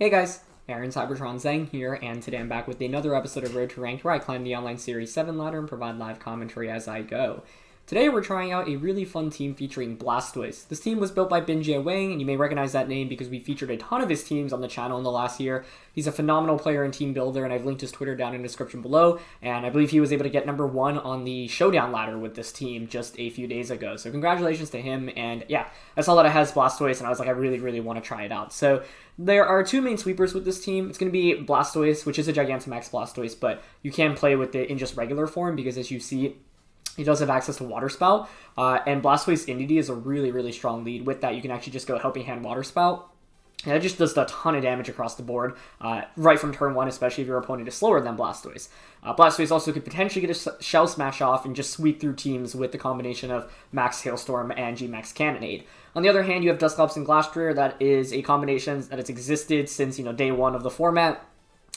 Hey guys, Aaron Cybertron Zhang here, and today I'm back with another episode of Road to Ranked where I climb the online Series 7 ladder and provide live commentary as I go. Today we're trying out a really fun team featuring Blastoise. This team was built by Binjie Wang, and you may recognize that name because we featured a ton of his teams on the channel in the last year. He's a phenomenal player and team builder, and I've linked his Twitter down in the description below, and I believe he was able to get number 1 on the Showdown ladder with this team just a few days ago. So congratulations to him, and yeah, I saw that it has Blastoise, and I was like, I really want to try it out. So there are two main sweepers with this team. It's going to be Blastoise, which is a Gigantamax Blastoise, but you can play with it in just regular form because as you see, he does have access to Water Spout, and Blastoise Indie is a really strong lead. With that, you can actually just go Helping Hand Water Spout, and it just does a ton of damage across the board, right from turn 1, especially if your opponent is slower than Blastoise. Blastoise also could potentially get a Shell Smash off and just sweep through teams with the combination of Max Hailstorm and G-Max Cannonade. On the other hand, you have Dusclops and Glastrier. That is a combination that has existed since, day 1 of the format.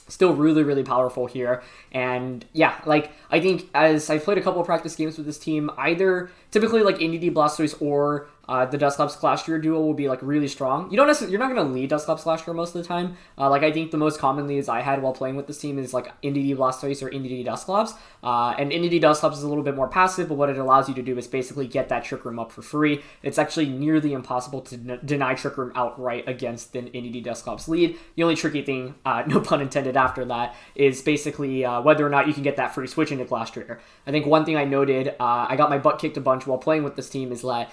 Still really powerful here, and yeah, like I think as I played a couple of practice games with this team, either typically like Indie Blastoise or the Dusclops Glastrier duo will be like really strong. You're not gonna lead Dusclops Glastrier most of the time. Like I think the most common leads I had while playing with this team is like Indie Blastoise or Indie Dusclops. And Indie Dusclops is a little bit more passive, but what it allows you to do is basically get that Trick Room up for free. It's actually nearly impossible to deny Trick Room outright against an Indie Dusclops lead. The only tricky thing, no pun intended, after that is basically whether or not you can get that free switch into Glastrier. I think one thing I noted, I got my butt kicked a bunch while playing with this team, is that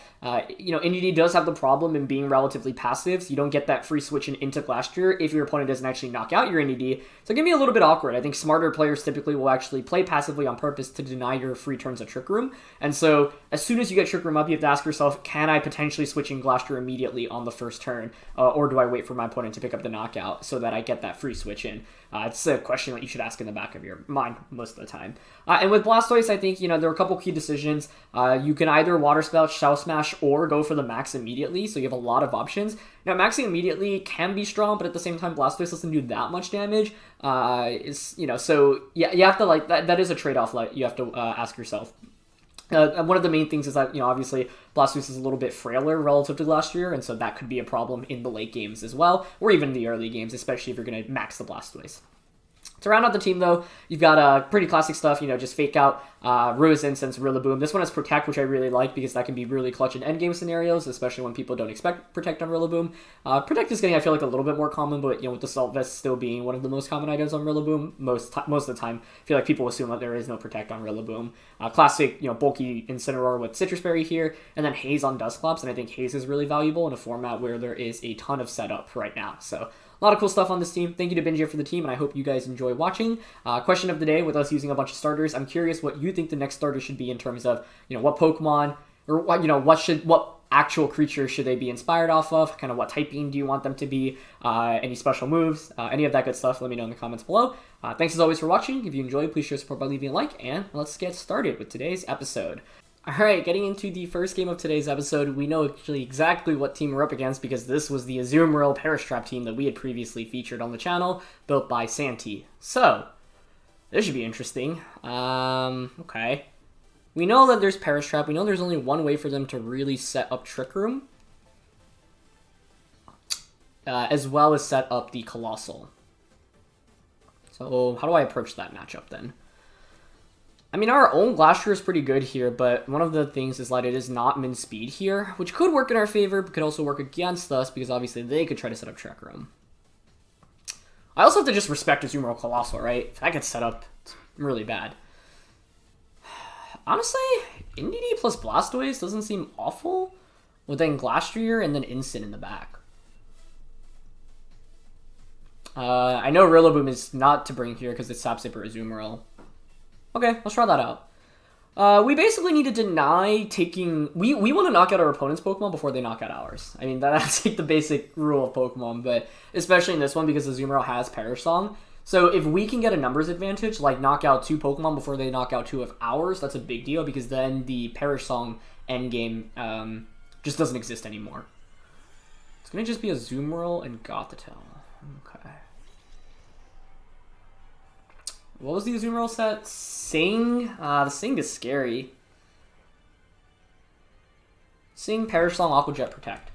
Indie does have the problem in being relatively passive, so you don't get that free switch into Glastrier if your opponent doesn't actually knock out your Indie. So it can be a little bit awkward. I think smarter players typically will actually play passively on purpose to deny your free turns of Trick Room. And so as soon as you get Trick Room up, you have to ask yourself, can I potentially switch in Glastrier immediately on the first turn? Or do I wait for my opponent to pick up the knockout so that I get that free switch in? It's a question that you should ask in the back of your mind most of the time. And with Blastoise, I think, there are a couple key decisions. You can either Water Spout, Shell Smash, or go for the Max immediately, so you have a lot of options. Now, maxing immediately can be strong, but at the same time, Blastoise doesn't do that much damage. So yeah, you have to, like, that is a trade-off you have to ask yourself. One of the main things is that, obviously, Blastoise is a little bit frailer relative to Glastrier, and so that could be a problem in the late games as well, or even the early games, especially if you're going to max the Blastoise. To round out the team, though, you've got pretty classic stuff, just Fake Out, Rose Incense, Rillaboom. This one has Protect, which I really like because that can be really clutch in endgame scenarios, especially when people don't expect Protect on Rillaboom. Protect is getting, I feel like, a little bit more common, but, with the Salt Vest still being one of the most common items on Rillaboom, most of the time, I feel like people assume that there is no Protect on Rillaboom. Classic, bulky Incineroar with Citrus Berry here, and then Haze on Dusclops, and I think Haze is really valuable in a format where there is a ton of setup right now, so a lot of cool stuff on this team. Thank you to Binjie for the team, and I hope you guys enjoy watching. Question of the day, with us using a bunch of starters, I'm curious what you think the next starter should be in terms of, what Pokemon, or what actual creature should they be inspired off of, kind of what typing do you want them to be, any special moves, any of that good stuff, let me know in the comments below. Thanks as always for watching. If you enjoyed, please show support by leaving a like, and let's get started with today's episode. Alright, getting into the first game of today's episode, we know actually exactly what team we're up against because this was the Azumarill Perish Trap team that we had previously featured on the channel, built by Santi. So, this should be interesting. Okay. We know that there's Perish Trap. We know there's only one way for them to really set up Trick Room, as well as set up the Coalossal. So, how do I approach that matchup then? I mean, our own Glastrier is pretty good here, but one of the things is that it is not min speed here, which could work in our favor, but could also work against us, because obviously they could try to set up Trick Room. I also have to just respect Azumarill Coalossal, right? If that gets set up, it's really bad. Honestly, Indie plus Blastoise doesn't seem awful, with then Glastrier and then Incin in the back. I know Rillaboom is not to bring here because it's Sap Sipper Azumarill. Okay, let's try that out. We basically need to deny taking... We want to knock out our opponent's Pokemon before they knock out ours. I mean, that's like the basic rule of Pokemon, but especially in this one because Azumarill has Perish Song. So if we can get a numbers advantage, like knock out 2 Pokemon before they knock out 2 of ours, that's a big deal because then the Perish Song endgame just doesn't exist anymore. It's going to just be Azumarill and Gothitelle. Okay. What was the Azumarill set? Sing? The Sing is scary. Sing, Perish Song, Aqua Jet, Protect.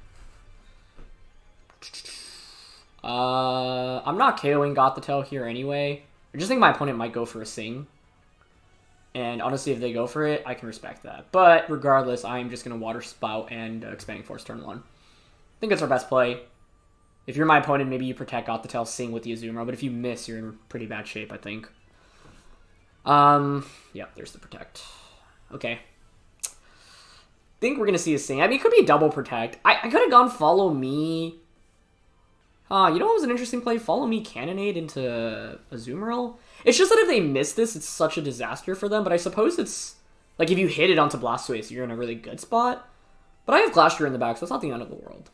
I'm not KOing Gothitelle here anyway. I just think my opponent might go for a Sing. And honestly, if they go for it, I can respect that. But regardless, I'm just going to Water Spout and Expanding Force turn 1. I think it's our best play. If you're my opponent, maybe you protect Gothitelle, Sing with the Azumarill. But if you miss, you're in pretty bad shape, I think. Yeah, there's the protect. Okay. I think we're going to see a Sing. I mean, it could be a double protect. I could have gone Follow Me. You know what was an interesting play? Follow Me Cannonade into Azumarill. It's just that if they miss this, it's such a disaster for them. But I suppose it's... Like, if you hit it onto Blastoise, you're in a really good spot. But I have Glastrier in the back, so it's not the end of the world.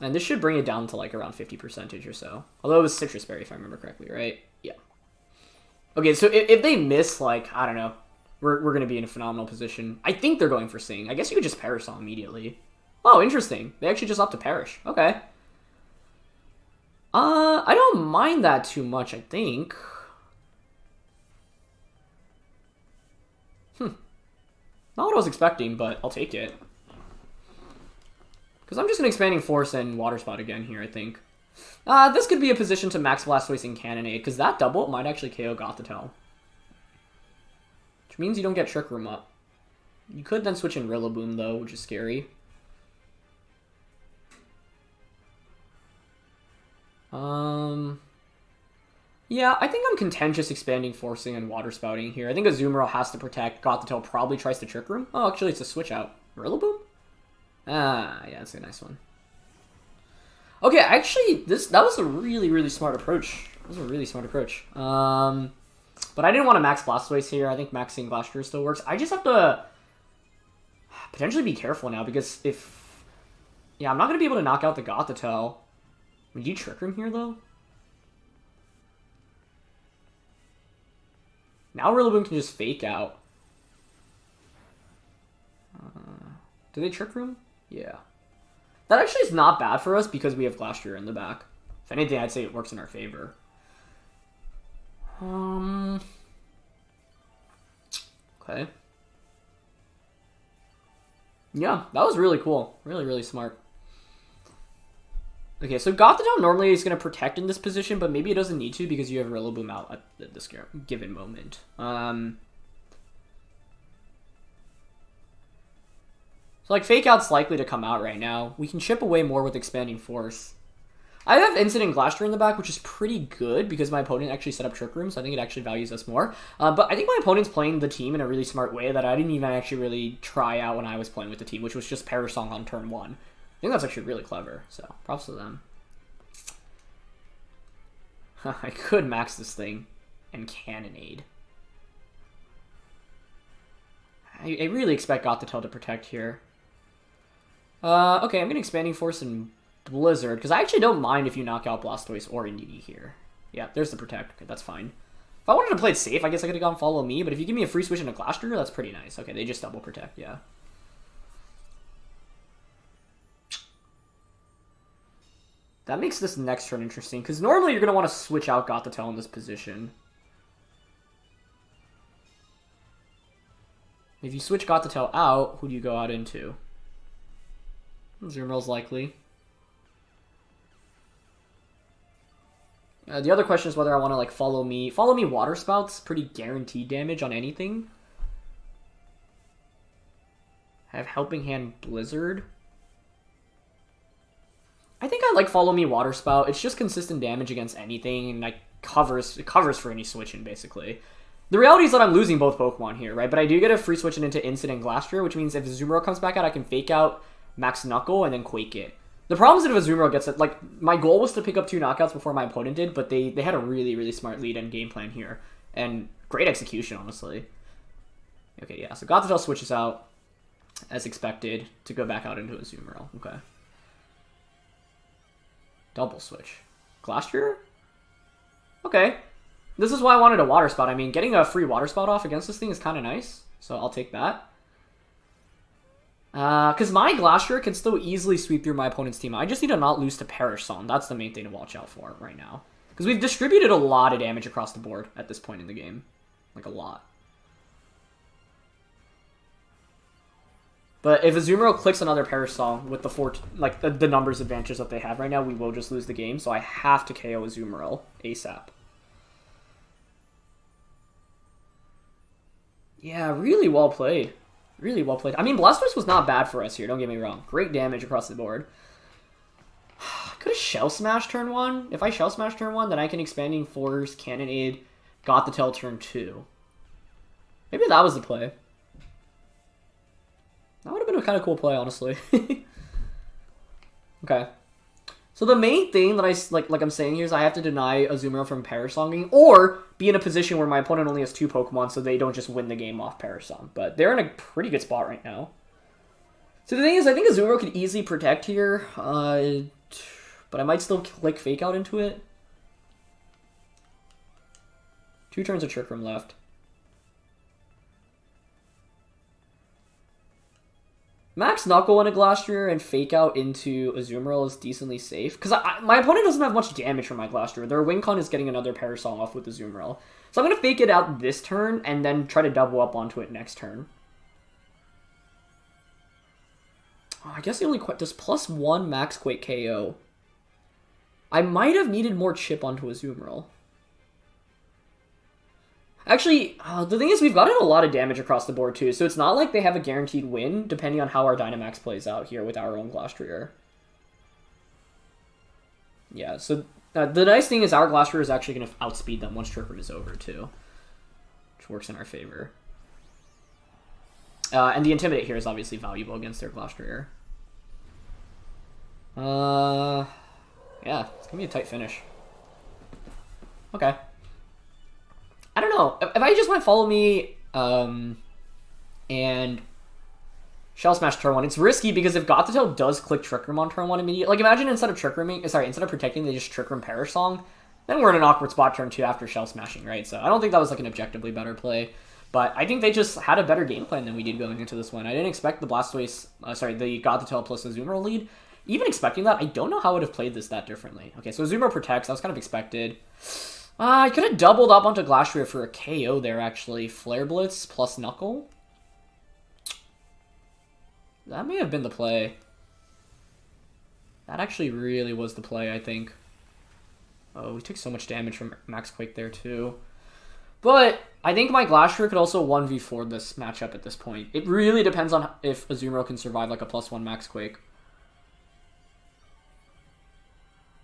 And this should bring it down to, like, around 50% or so. Although it was Citrus Berry, if I remember correctly, right? Yeah. Okay, so if they miss, like, I don't know, we're going to be in a phenomenal position. I think they're going for Sing. I guess you could just Perish on immediately. Oh, interesting. They actually just opt to Perish. Okay. I don't mind that too much, I think. Not what I was expecting, but I'll take it. Because I'm just going to Expanding Force and Water Spout again here, I think. This could be a position to Max Blastoise and Cannonade, because that double might actually KO Gothitelle. Which means you don't get Trick Room up. You could then switch in Rillaboom, though, which is scary. Yeah, I think I'm content just Expanding Forcing and Water Spouting here. I think Azumarill has to protect. Gothitelle probably tries to Trick Room. Oh, actually, it's a switch out. Rillaboom? Ah, yeah, that's a nice one. Okay, actually, that was a really, really smart approach. That was a really smart approach. But I didn't want to Max Blastoise here. I think maxing Glastrier still works. I just have to potentially be careful now, because if... Yeah, I'm not going to be able to knock out the Gothitelle. Would you Trick Room here, though? Now Rillaboom can just Fake Out. Do they Trick Room? Yeah. That actually is not bad for us because we have Glastrier in the back. If anything, I'd say it works in our favor. Okay. Yeah, that was really cool. Really, really smart. Okay, so Gothitelle normally is going to protect in this position, but maybe it doesn't need to because you have Rillaboom out at this given moment. So, like, Fake Out's likely to come out right now. We can chip away more with Expanding Force. I have Incident Glastrier in the back, which is pretty good because my opponent actually set up Trick Room, so I think it actually values us more. But I think my opponent's playing the team in a really smart way that I didn't even actually really try out when I was playing with the team, which was just Perish Song on turn 1. I think that's actually really clever, so props to them. I could max this thing and Cannonade. I really expect Gothitelle to protect here. Okay, I'm going to Expanding Force and Blizzard, because I actually don't mind if you knock out Blastoise or Indeedee here. Yeah, there's the protect. Okay, that's fine. If I wanted to play it safe, I guess I could have gone Follow Me, but if you give me a free switch into Glastrier, that's pretty nice. Okay, they just double protect, yeah. That makes this next turn interesting, because normally you're going to want to switch out Gothitelle in this position. If you switch Gothitelle out, who do you go out into? Azumarill's likely. The other question is whether I want to like Follow Me. Follow Me Water Spout's pretty guaranteed damage on anything. I have Helping Hand Blizzard. I think I like Follow Me Water Spout. It's just consistent damage against anything, and like it covers for any switching basically. The reality is that I'm losing both Pokemon here, right? But I do get a free switch into Incident Glastrier, which means if Azumarill comes back out, I can Fake Out, Max Knuckle, and then Quake it. The problem is that if Azumarill gets it, like, my goal was to pick up 2 knockouts before my opponent did, but they had a really, really smart lead and game plan here. And great execution, honestly. Okay, yeah, so Gothitelle switches out, as expected, to go back out into Azumarill. Okay. Double switch. Glastrier? Okay. This is why I wanted a Water Spout. I mean, getting a free Water Spout off against this thing is kind of nice, so I'll take that. Because my Glastrier can still easily sweep through my opponent's team. I just need to not lose to Perish Song. That's the main thing to watch out for right now. Because we've distributed a lot of damage across the board at this point in the game. Like, a lot. But if Azumarill clicks another Parasol with the the numbers advantage that they have right now, we will just lose the game. So I have to KO Azumarill ASAP. Yeah, really well played. Really well played. I mean, Blastoise was not bad for us here, don't get me wrong. Great damage across the board. I could have Shell Smash turn 1. If I Shell Smash turn 1, then I can Expanding Force, Cannonade, Gothitelle turn 2. Maybe that was the play. That would have been a kind of cool play, honestly. Okay. So the main thing that I'm saying here is I have to deny Azumarill from Parasonging, or be in a position where my opponent only has 2 Pokemon, so they don't just win the game off Parasong. But they're in a pretty good spot right now. So the thing is, I think Azumarill could easily protect here, but I might still click Fake Out into it. 2 turns of Trick Room left. Max Knuckle and a Glastrier and Fake Out into Azumarill is decently safe. Because my opponent doesn't have much damage from my Glastrier. Their Wing Con is getting another Parasol off with Azumarill. So I'm going to Fake it out this turn and then try to double up onto it next turn. Oh, I guess the only does +1 Max Quake KO. I might have needed more chip onto Azumarill. Actually, the thing is we've gotten a lot of damage across the board too, so it's not like they have a guaranteed win depending on how our Dynamax plays out here with our own Glastrier. Yeah, so the nice thing is our Glastrier is actually going to outspeed them once Trick Room is over too, which works in our favor. And the Intimidate here is obviously valuable against their Glastrier. Yeah, it's going to be a tight finish. Okay. I don't know. If I just went Follow Me and Shell Smash turn 1, it's risky because if Gothitelle does click Trick Room on turn 1 immediately, like imagine instead of instead of protecting, they just Trick Room Parasong, then we're in an awkward spot turn 2 after Shell Smashing, right? So I don't think that was like an objectively better play, but I think they just had a better game plan than we did going into this one. I didn't expect the Blastoise, the Gothitelle plus Azumarill lead. Even expecting that, I don't know how I would have played this that differently. Okay, so Azumarill protects, that was kind of expected. I could have doubled up onto Glastrier for a KO there, actually. Flare Blitz plus Knuckle. That may have been the play. That actually really was the play, I think. Oh, we took so much damage from Max Quake there, too. But I think my Glastrier could also 1v4 this matchup at this point. It really depends on if Azumarill can survive like a +1 Max Quake.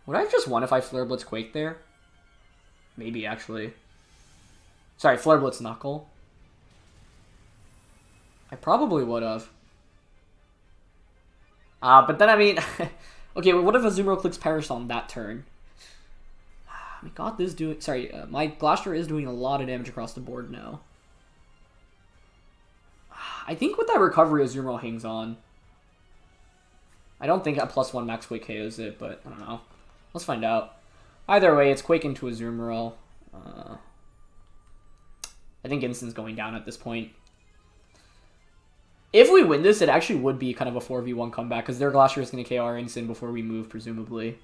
Would I have just won if I Flare Blitz Quake there? Maybe, actually. Sorry, Flare Blitz Knuckle. I probably would have. But then, I mean... okay, well, what if Azumarill clicks Parasol on that turn? My God, this doing... Sorry, my Glastrier is doing a lot of damage across the board now. I think with that recovery, Azumarill hangs on. I don't think a +1 Max Quake KOs it, but I don't know. Let's find out. Either way, it's Quake into Azumarill. I think Instin's going down at this point. If we win this, it actually would be kind of a 4v1 comeback, because their Glastrier is going to KO our Instant before we move, presumably.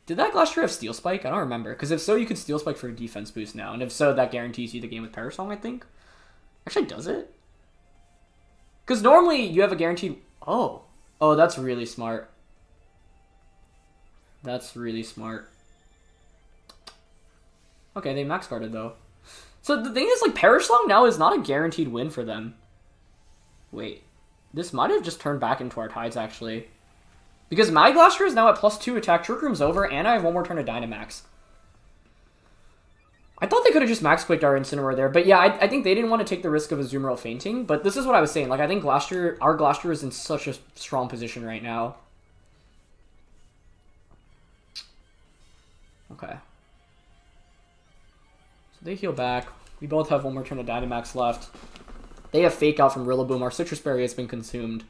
Did that Glastrier have Steel Spike? I don't remember, because if so, you could Steel Spike for a defense boost now, and if so, that guarantees you the game with Parasong, I think. Actually, does it? Because normally, you have a guaranteed... Oh, that's really smart. That's really smart. Okay, they max guarded though. So the thing is, like, Parasong now is not a guaranteed win for them. Wait. This might have just turned back into our tides, actually. Because my Glastrier is now at +2 attack, Trick Room's over, and I have one more turn of Dynamax. I thought they could have just Max Quaked our Incineroar there, but yeah, I think they didn't want to take the risk of Azumarill fainting, but this is what I was saying. Like, I think our Glastrier is in such a strong position right now. Okay. So they heal back. We both have one more turn of Dynamax left. They have Fake Out from Rillaboom. Our Citrus Berry has been consumed.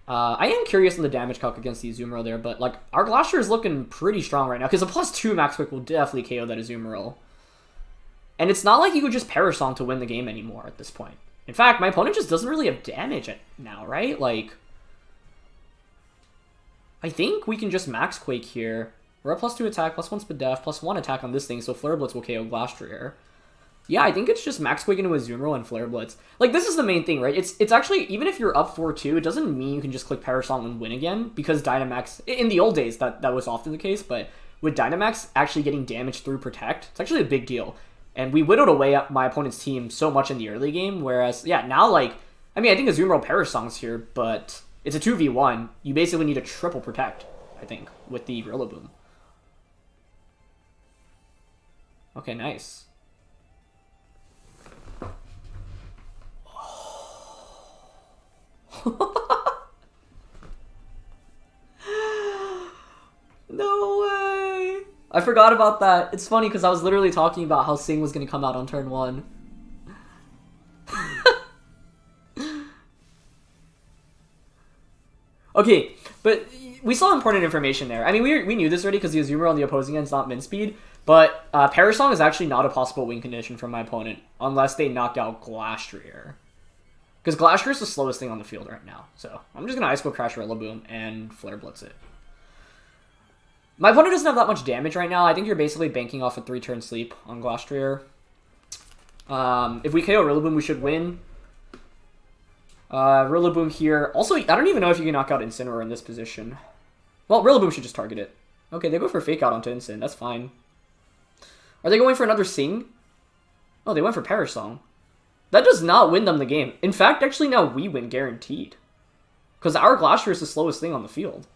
I am curious on the damage calc against the Azumarill there, but like our Glastrier is looking pretty strong right now, because a +2 Max Quick will definitely KO that Azumarill. And it's not like you could just Parasong to win the game anymore at this point. In fact, my opponent just doesn't really have damage now, right? Like, I think we can just Max Quake here. We're at +2 attack, +1 speed def, +1 attack on this thing, so Flare Blitz will KO Glastrier. Yeah, I think it's just Max Quake into Azumarill and Flare Blitz. Like, this is the main thing, right? It's actually, even if you're up 4-2, it doesn't mean you can just click Parasong and win again, because Dynamax, in the old days, that was often the case, but with Dynamax actually getting damaged through Protect, it's actually a big deal. And we whittled away my opponent's team so much in the early game, whereas, yeah, now, like, I mean, I think Azumarill Parasong's here, but it's a 2v1. You basically need a triple Protect, I think, with the Rillaboom. Okay, nice. No way! I forgot about that. It's funny because I was literally talking about how Sing was going to come out on turn 1. Okay, but we saw important information there. I mean, we knew this already because the Azumarill on the opposing end is not min speed, but Parasong is actually not a possible win condition from my opponent unless they knock out Glastrier. Because Glastrier is the slowest thing on the field right now. So I'm just going to Ice Cold Crash Rillaboom and Flare Blitz it. My opponent doesn't have that much damage right now. I think you're basically banking off a 3-turn sleep on Glastrier. If we KO Rillaboom, we should win. Rillaboom here. Also, I don't even know if you can knock out Incineroar in this position. Well, Rillaboom should just target it. Okay, they go for Fake Out onto Incin. That's fine. Are they going for another Sing? Oh, they went for Parasong. That does not win them the game. In fact, actually now we win guaranteed. Because our Glastrier is the slowest thing on the field.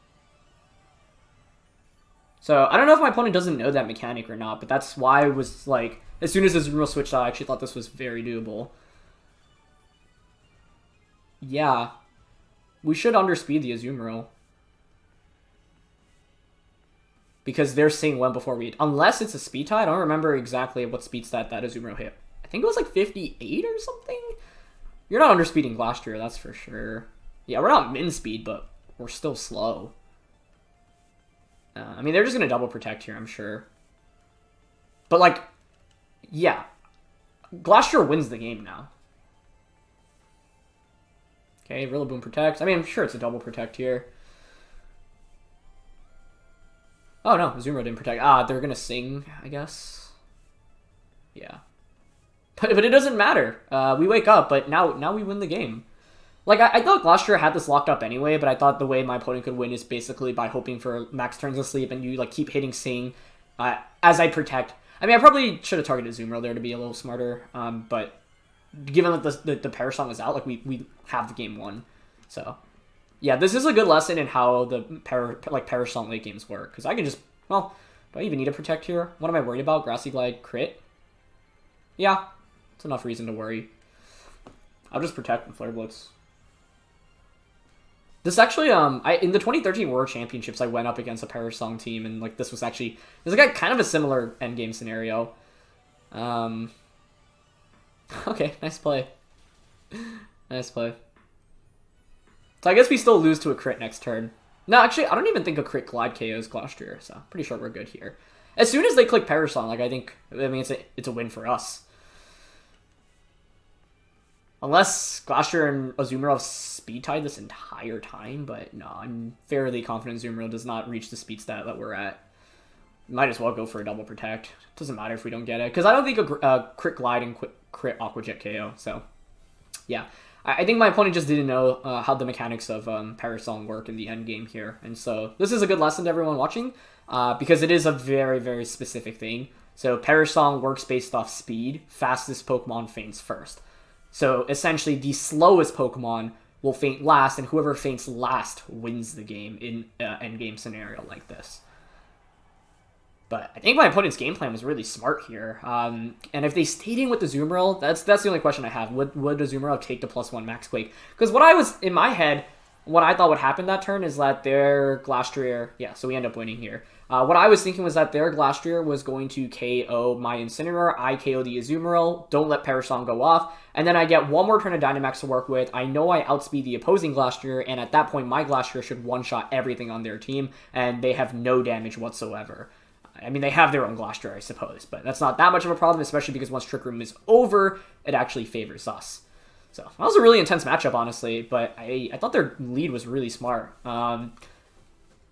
So, I don't know if my opponent doesn't know that mechanic or not, but that's why I was like, as soon as Azumarill switched out, I actually thought this was very doable. Yeah. We should underspeed the Azumarill. Because they're Sing went before we... Unless it's a speed tie, I don't remember exactly what speed stat that Azumarill hit. I think it was like 58 or something? You're not underspeeding Glastrier, that's for sure. Yeah, we're not min speed, but we're still slow. I mean, they're just going to double protect here, I'm sure. But, like, yeah. Glastrier wins the game now. Okay, Rillaboom protects. I mean, I'm sure it's a double protect here. Oh, no, Azumarill didn't protect. Ah, they're going to Sing, I guess. Yeah. But it doesn't matter. We wake up, but now we win the game. Like, I thought Glastrier had this locked up anyway, but I thought the way my opponent could win is basically by hoping for max turns of sleep, and you, like, keep hitting Sing as I protect. I mean, I probably should have targeted Azumarill there to be a little smarter, but given that the Parasong is out, like, we have the game won. So, yeah, this is a good lesson in how the Parasong late games work, because I can just, well, do I even need to protect here? What am I worried about? Grassy Glide crit? Yeah, it's enough reason to worry. I'll just protect and Flare Blitz. This actually, in the 2013 World Championships, I went up against a Parasong team, and, like, this was actually, this got kind of a similar endgame scenario. Okay, nice play. Nice play. So I guess we still lose to a crit next turn. No, actually, I don't even think a crit Glide KOs Glastrier, so pretty sure we're good here. As soon as they click Parasong, like, I mean, it's a win for us. Unless Glastrier and Azumarill have speed tied this entire time, but no, I'm fairly confident Azumarill does not reach the speed stat that we're at. Might as well go for a double protect. Doesn't matter if we don't get it, because I don't think a crit Glide and crit Aqua Jet KO, so yeah. I think my opponent just didn't know how the mechanics of Parasong work in the end game here, and so this is a good lesson to everyone watching, because it is a very, very specific thing. So Parasong works based off speed. Fastest Pokemon faints first. So essentially, the slowest Pokemon will faint last, and whoever faints last wins the game in an endgame scenario like this. But I think my opponent's game plan was really smart here. And if they stayed in with the Azumarill, that's the only question I have. Would Azumarill take the +1 Max Quake? Because what I was, in my head, what I thought would happen that turn is that their Glastrier... Yeah, so we end up winning here. What I was thinking was that their Glastrier was going to KO my Incineroar, I KO the Azumarill, don't let Parasong go off, and then I get one more turn of Dynamax to work with. I know I outspeed the opposing Glastrier, and at that point my Glastrier should one-shot everything on their team, and they have no damage whatsoever. I mean, they have their own Glastrier, I suppose, but that's not that much of a problem, especially because once Trick Room is over, it actually favors us. So, that was a really intense matchup, honestly, but I thought their lead was really smart.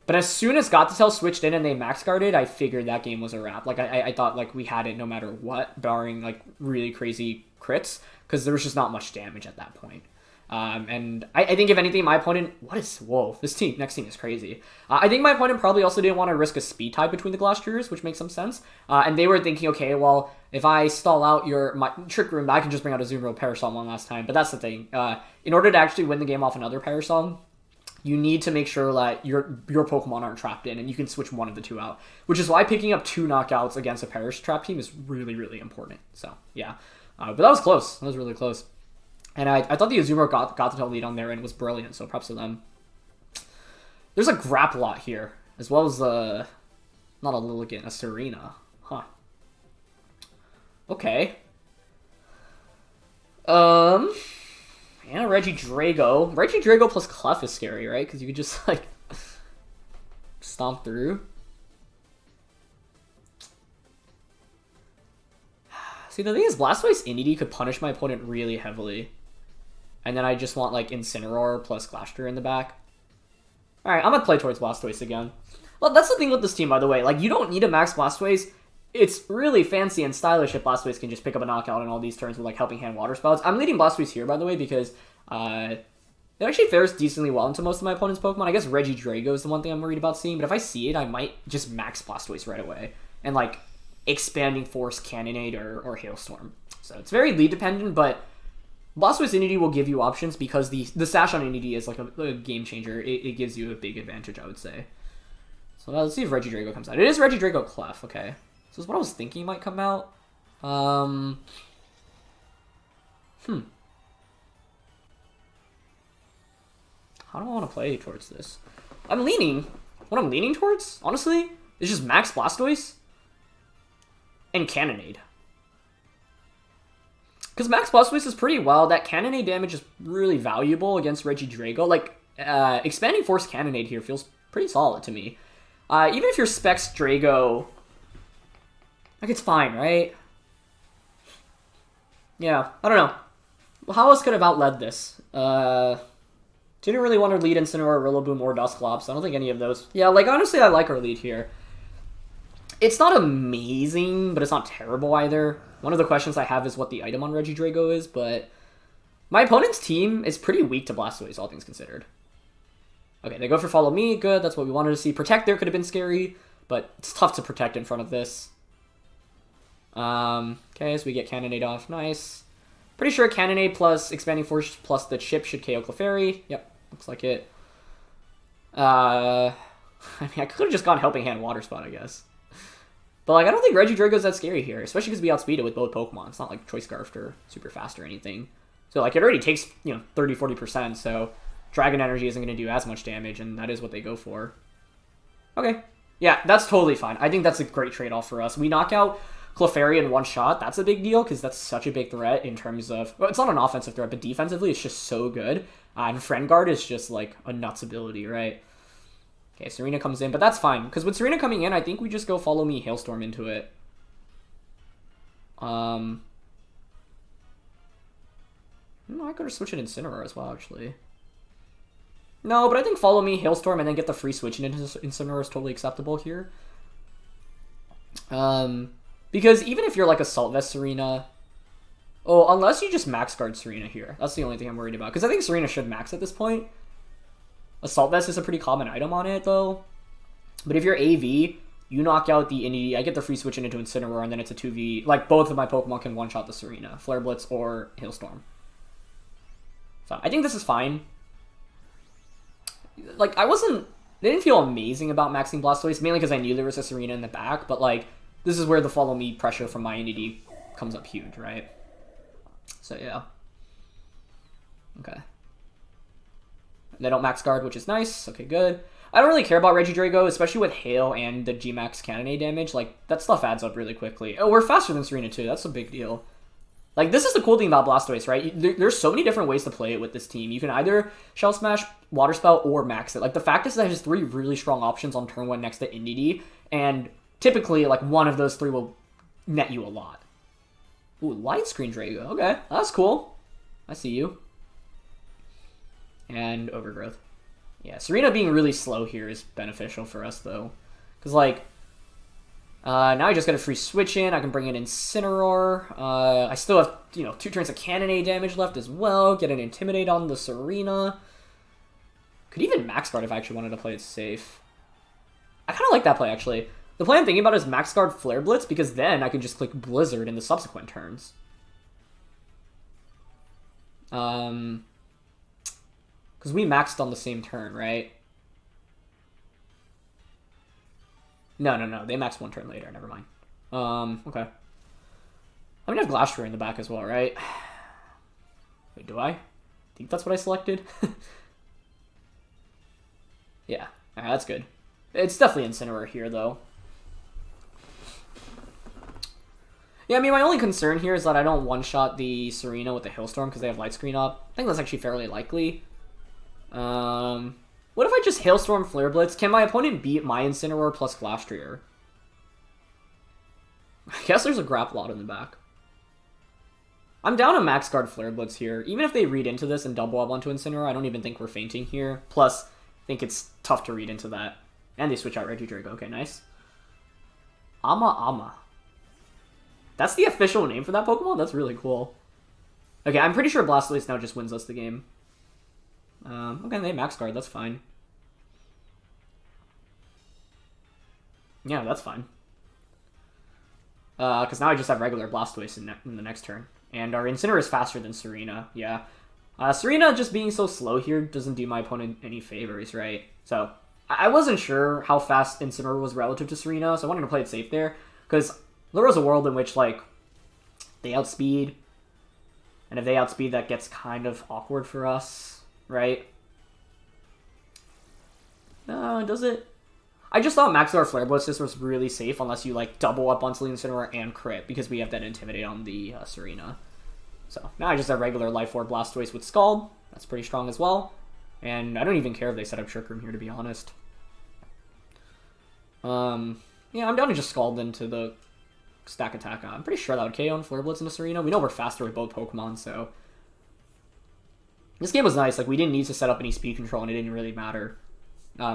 But as soon as Gothitelle switched in and they max guarded, I figured that game was a wrap. Like, I thought, like, we had it no matter what, barring, like, really crazy crits, because there was just not much damage at that point. And I think, if anything, my opponent... Whoa, this next team is crazy. I think my opponent probably also didn't want to risk a speed tie between the Glastriers, which makes some sense. And they were thinking, okay, well, if I stall out my Trick Room, I can just bring out a Azumarill Parasol one last time. But that's the thing. In order to actually win the game off another Parasol, you need to make sure that your Pokemon aren't trapped in, and you can switch one of the two out. Which is why picking up 2 knockouts against a Perish trap team is really, really important. So, yeah. But that was close. That was really close. And I thought the Azumarill Gothitelle lead on their end was brilliant, so props to them. There's a Grapplot here, as well as not a Lilligant, a Tsareena. Huh. Okay. And a Regidrago. Regidrago plus Clef is scary, right? Because you could just, like, stomp through. See, the thing is, Blastoise Inity could punish my opponent really heavily. And then I just want, like, Incineroar plus Glastrier in the back. Alright, I'm gonna play towards Blastoise again. Well, that's the thing with this team, by the way. Like, you don't need a max Blastoise. It's really fancy and stylish if Blastoise can just pick up a knockout in all these turns with, like, Helping Hand Water Spouts. I'm leading Blastoise here, by the way, because it actually fares decently well into most of my opponent's Pokemon. I guess Regidrago is the one thing I'm worried about seeing, but if I see it, I might just max Blastoise right away. And, like, Expanding Force, Cannonade, or Hailstorm. So it's very lead dependent, but Blastoise Inity will give you options because the Sash on Inity is like a game changer. It gives you a big advantage, I would say. So let's see if Regidrago comes out. It is Regidrago Clef, okay. So this is what I was thinking might come out. How do I want to play towards this? What I'm leaning towards, honestly, is just Max Blastoise and Cannonade. Because Max Blastoise is pretty wild. That Cannonade damage is really valuable against Regidrago. Like, Expanding Force Cannonade here feels pretty solid to me. Even if you're Specs Drago, like, it's fine, right? Yeah, I don't know. How else could I have outled this? Didn't really want to lead Incineroar, Rillaboom, or Dusclops. I don't think any of those. Yeah, like, honestly, I like our lead here. It's not amazing, but it's not terrible either. One of the questions I have is what the item on Regidrago is, but my opponent's team is pretty weak to Blastoise, all things considered. Okay, they go for Follow Me. Good, that's what we wanted to see. Protect there could have been scary, but it's tough to protect in front of this. Okay, so we get Cannonade off. Nice. Pretty sure Cannonade plus Expanding Force plus the chip should KO Clefairy. Yep, looks like it. I mean, I could have just gone Helping Hand Water Spout, I guess. But, like, I don't think Regidrago's that scary here, especially because we outspeed it with both Pokemon. It's not like Choice Scarfed or super fast or anything. So, like, it already takes, 30-40%, so Dragon Energy isn't going to do as much damage, and that is what they go for. Okay. Yeah, that's totally fine. I think that's a great trade-off for us. We knock out Clefairy in one shot. That's a big deal, because that's such a big threat in terms of... Well, it's not an offensive threat, but defensively, it's just so good. And Friend Guard is just, like, a nuts ability, right? Okay, Tsareena comes in, but that's fine. Because with Tsareena coming in, I think we just go Follow Me, Hailstorm into it. No, I could have switched it Incineroar as well, actually. No, but I think Follow Me, Hailstorm, and then get the free switch into Incineroar is totally acceptable here. Because even if you're like Assault Vest Tsareena... Oh, unless you just max guard Tsareena here. That's the only thing I'm worried about. Because I think Tsareena should max at this point. Assault Vest is a pretty common item on it, though. But if you're AV, you knock out the Indy, I get the free switch into Incineroar, and then it's a 2v. Like, both of my Pokemon can one-shot the Tsareena. Flare Blitz or Hailstorm. So, I think this is fine. Like, they didn't feel amazing about maxing Blastoise, mainly because I knew there was a Tsareena in the back, but, like, this is where the Follow Me pressure from my Indy comes up huge, right? So, yeah. Okay. They don't max guard, which is nice. Okay, good. I don't really care about Regidrago, especially with Hail and the G-Max Cannonade damage. Like, that stuff adds up really quickly. Oh, we're faster than Tsareena, too. That's a big deal. Like, this is the cool thing about Blastoise, right? There's so many different ways to play it with this team. You can either Shell Smash, Water Spout, or max it. Like, the fact is that it has 3 really strong options on turn 1 next to Indeedee, and typically, like, one of those 3 will net you a lot. Ooh, Light Screen Drago. Okay, that's cool. I see you. And Overgrowth. Yeah, Tsareena being really slow here is beneficial for us, though. Because, like, now I just got a free switch in. I can bring in Incineroar. I still have, 2 turns of Cannonade damage left as well. Get an Intimidate on the Tsareena. Could even Max Guard if I actually wanted to play it safe. I kind of like that play, actually. The play I'm thinking about is Max Guard Flare Blitz, because then I can just click Blizzard in the subsequent turns. Because we maxed on the same turn, right? No. They maxed 1 turn later. Never mind. Okay. I'm gonna have Glastrier in the back as well, right? Wait, do I? Think that's what I selected? Yeah. Alright, that's good. It's definitely Incineroar here, though. Yeah, I mean, my only concern here is that I don't one-shot the Tsareena with the Hailstorm because they have Light Screen up. I think that's actually fairly likely. What if I just Hailstorm Flare Blitz? Can my opponent beat my Incineroar plus Glastrier? I guess there's a Grapplot in the back. I'm down a Max Guard Flare Blitz here. Even if they read into this and double up onto Incineroar, I don't even think we're fainting here. Plus, I think it's tough to read into that. And they switch out Regidrago. Okay, nice. Ama. That's the official name for that Pokemon? That's really cool. Okay, I'm pretty sure Blastoise now just wins us the game. Okay, they Max Guard. That's fine. Yeah, that's fine. Because now I just have regular Blastoise in the next turn. And our Incineroar is faster than Tsareena. Yeah. Tsareena just being so slow here doesn't do my opponent any favors, right? So, I wasn't sure how fast Incineroar was relative to Tsareena, so I wanted to play it safe there. Because there was a world in which, like, they outspeed. And if they outspeed, that gets kind of awkward for us, right? Does it? I just thought Max Guard Flare Blitz was really safe unless you, like, double up onto the Incineroar and crit, because we have that Intimidate on the Tsareena. So, now I just have regular Life Orb Blastoise with Scald. That's pretty strong as well. And I don't even care if they set up Trick Room here, to be honest. Yeah, I'm down to just Scald into the Stakataka. I'm pretty sure that would KO on Flare Blitz into Tsareena. We know we're faster with both Pokemon, so... This game was nice. Like, we didn't need to set up any speed control, and it didn't really matter.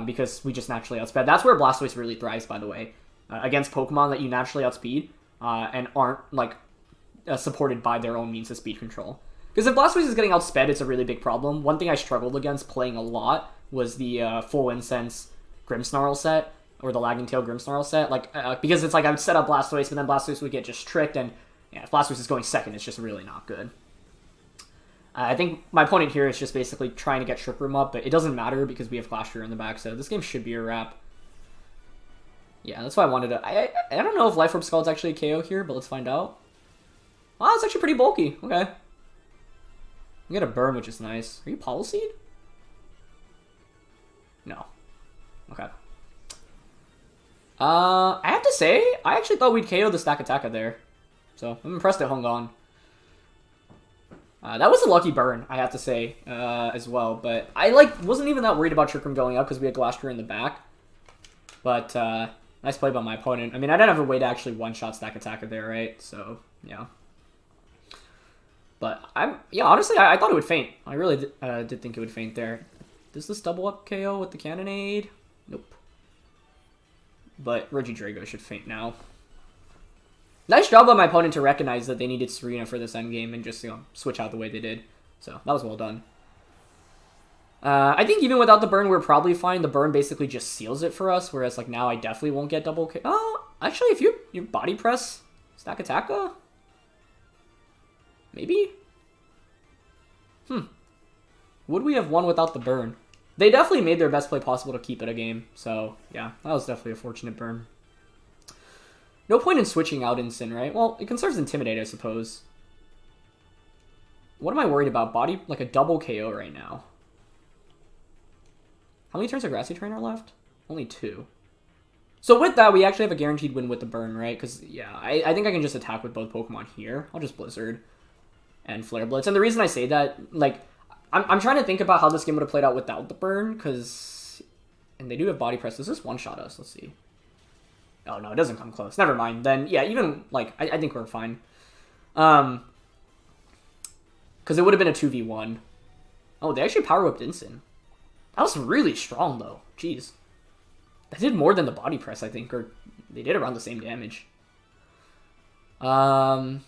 Because we just naturally outsped. That's where Blastoise really thrives, by the way. Against Pokemon that you naturally outspeed, and aren't, like, supported by their own means of speed control. Because if Blastoise is getting outsped, it's a really big problem. One thing I struggled against playing a lot was the Full Incense Grimmsnarl set, or the Lagging Tail Grimmsnarl set. Like, because it's like I would set up Blastoise, but then Blastoise would get just tricked, and yeah, if Blastoise is going second, it's just really not good. I think my opponent here is just basically trying to get Trick Room up, but it doesn't matter because we have Glastrier in the back, so this game should be a wrap. Yeah, that's why I wanted to... I don't know if Life Orb Scald's actually a KO here, but let's find out. Wow, it's actually pretty bulky. Okay. We get a burn, which is nice. Are you Poliseed? No. Okay. I have to say, I actually thought we'd KO the Stakataka there. So, I'm impressed it hung on. That was a lucky burn, I have to say, as well. But I, wasn't even that worried about Trick Room going up because we had Glastrier in the back. But, nice play by my opponent. I mean, I didn't have a way to actually one-shot Stakataka there, right? So, yeah. But, honestly, I thought it would faint. I really did think it would faint there. Does this double up KO with the Cannonade? Nope. But Regidrago should faint now. Nice job by my opponent to recognize that they needed Tsareena for this endgame and just, switch out the way they did. So, that was well done. I think even without the burn, we're probably fine. The burn basically just seals it for us, whereas, now I definitely won't get double KO. Oh, actually, if you body press Stakataka? Maybe? Would we have won without the burn? They definitely made their best play possible to keep it a game. So, yeah, that was definitely a fortunate burn. No point in switching out Incin, right? Well, it conserves Intimidate, I suppose. What am I worried about? Body, a double KO right now. How many turns of Grassy Trainer left? Only 2. So with that, we actually have a guaranteed win with the burn, right? Because, yeah, I think I can just attack with both Pokemon here. I'll just Blizzard and Flare Blitz. And the reason I say that, I'm trying to think about how this game would have played out without the burn, because... And they do have Body Press. Does this one-shot us? Let's see. Oh, no, it doesn't come close. Never mind. Then, yeah, even, I think we're fine. Because it would have been a 2v1. Oh, they actually Power Whipped Incin. That was really strong, though. Jeez. That did more than the body press, I think, or they did around the same damage. I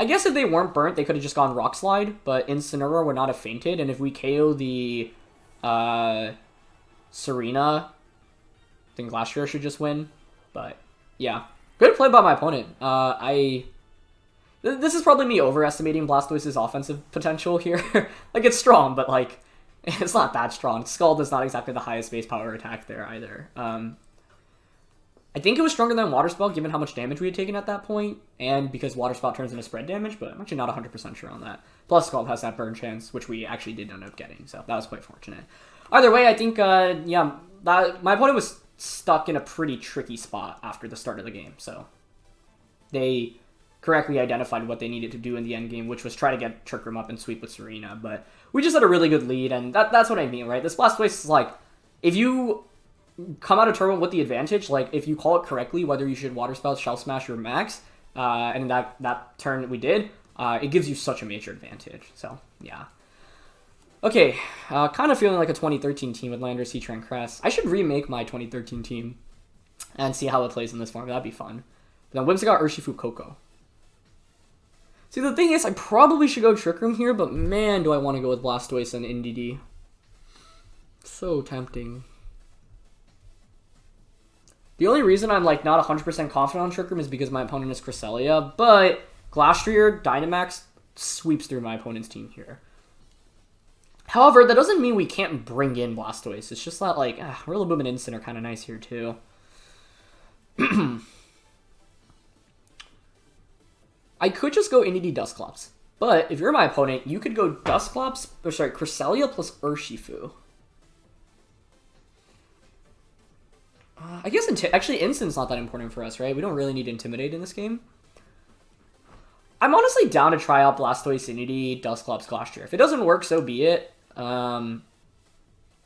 guess if they weren't burnt, they could have just gone Rock Slide, but Incineroar would not have fainted, and if we KO the Tsareena, then Glastrier should just win. But, yeah. Good play by my opponent. This is probably me overestimating Blastoise's offensive potential here. Like, it's strong, but, like, it's not that strong. Scald is not exactly the highest base power attack there, either. I think it was stronger than Water Spout, given how much damage we had taken at that point, and because Water Spout turns into spread damage, but I'm actually not 100% sure on that. Plus, Scald has that burn chance, which we actually did end up getting, so that was quite fortunate. Either way, I think, yeah, my opponent was stuck in a pretty tricky spot after the start of the game, so they correctly identified what they needed to do in the end game, which was try to get Trick Room up and sweep with Tsareena, but we just had a really good lead, and that's what I mean, right? This Blastoise is like, if you come out of tournament with the advantage, like, if you call it correctly, whether you should Water Spout, Shell Smash, or Max, and in that turn we did, it gives you such a major advantage, so, yeah. Okay, kind of feeling like a 2013 team with Landorus-T, Heatran, Cress. I should remake my 2013 team and see how it plays in this form. That'd be fun. But then Whimsicott, Urshifu, Koko. See, the thing is, I probably should go Trick Room here, but man, do I want to go with Blastoise and NDD. So tempting. The only reason I'm, like, not 100% confident on Trick Room is because my opponent is Cresselia, but Glastrier, Dynamax sweeps through my opponent's team here. However, that doesn't mean we can't bring in Blastoise. It's just that, like, Rillaboom and Instant are kind of nice here, too. I could just go NDD Dusclops. But if you're my opponent, you could go Dusclops, or sorry, Cresselia plus Urshifu. I guess, actually, Instant's not that important for us, right? We don't really need Intimidate in this game. I'm honestly down to try out Blastoise, NDD, Dusclops, Glastrier. If it doesn't work, so be it. I've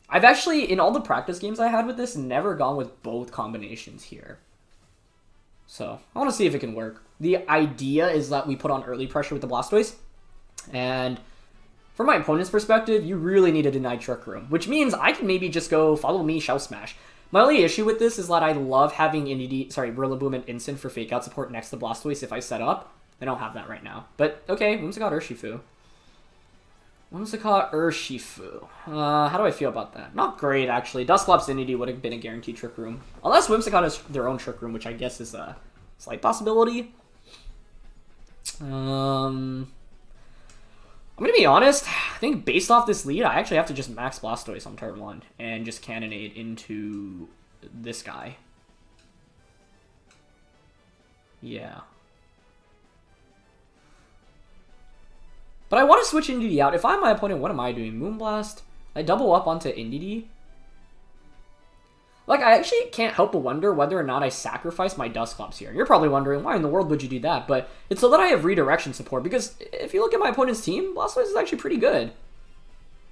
actually, in all the practice games I had with this, never gone with both combinations here. So, I want to see if it can work. The idea is that we put on early pressure with the Blastoise. And from my opponent's perspective, you really need to deny Trick Room. Which means I can maybe just go Follow Me, Shell Smash. My only issue with this is that I love having Rillaboom and Instant for Fake Out support next to Blastoise if I set up. I don't have that right now. But, okay, Whimsicott, Urshifu. Whimsicott, Urshifu. How do I feel about that? Not great, actually. Dusclops NDD would have been a guaranteed Trick Room. Unless Whimsicott has their own Trick Room, which I guess is a slight possibility. I'm going to be honest. I think based off this lead, I actually have to just max Blastoise on turn 1 and just Cannonade into this guy. Yeah. But I want to switch NDD out. If I'm my opponent, what am I doing? Moonblast? I double up onto NDD? Like, I actually can't help but wonder whether or not I sacrifice my Dusclops here. You're probably wondering, why in the world would you do that? But it's so that I have redirection support, because if you look at my opponent's team, Blastoise is actually pretty good.